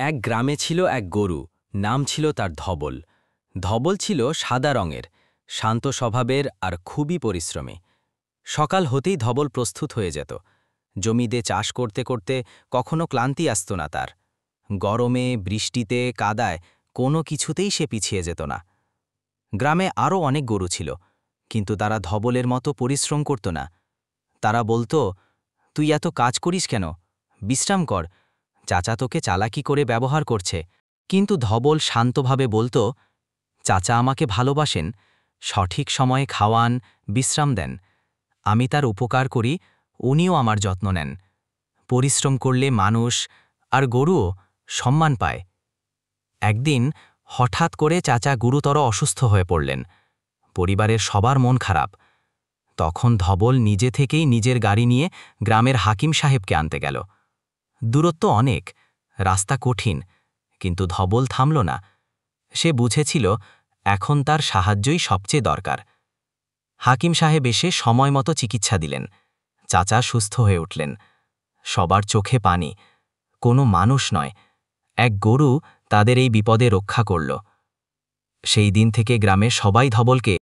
এক গ্রামে ছিল এক গরু, নাম ছিল তার ধবল। ধবল ছিল সাদা রঙের, শান্ত স্বভাবের আর খুবই পরিশ্রমী। সকাল হতেই ধবল প্রস্তুত হয়ে যেত। জমিতে চাষ করতে করতে কখনো ক্লান্তি আসত না তার। গরমে, বৃষ্টিতে, কাদায় কোনো কিছুতেই সে পিছিয়ে যেত না। গ্রামে আরও অনেক গরু ছিল, কিন্তু তারা ধবলের মতো পরিশ্রম করত না। তারা বলতো, তুই এত কাজ করিস কেন? বিশ্রাম কর, চাচা তোকে চালাকি করে ব্যবহার করছে। কিন্তু ধবল শান্তভাবে বলতো, চাচা আমাকে ভালোবাসেন, সঠিক সময়ে খাওয়ান, বিশ্রাম দেন। আমি তার উপকার করি, উনিও আমার যত্ন নেন। পরিশ্রম করলে মানুষ আর গরুও সম্মান পায়। একদিন হঠাৎ করে চাচা গুরুতর অসুস্থ হয়ে পড়লেন। পরিবারের সবার মন খারাপ। তখন ধবল নিজে থেকেই নিজের গাড়ি নিয়ে গ্রামের হাকিম সাহেবকে আনতে গেল। দূরত্ব অনেক, রাস্তা কঠিন, কিন্তু ধবল থামল না। সে বুঝেছিল এখন তার সাহায্যই সবচেয়ে দরকার। হাকিম সাহেব এসে সময়মতো চিকিৎসা দিলেন। চাচা সুস্থ হয়ে উঠলেন। সবার চোখে পানি। কোনো মানুষ নয়, এক গরু তাদের এই বিপদে রক্ষা করল। সেই দিন থেকে গ্রামের সবাই ধবলকে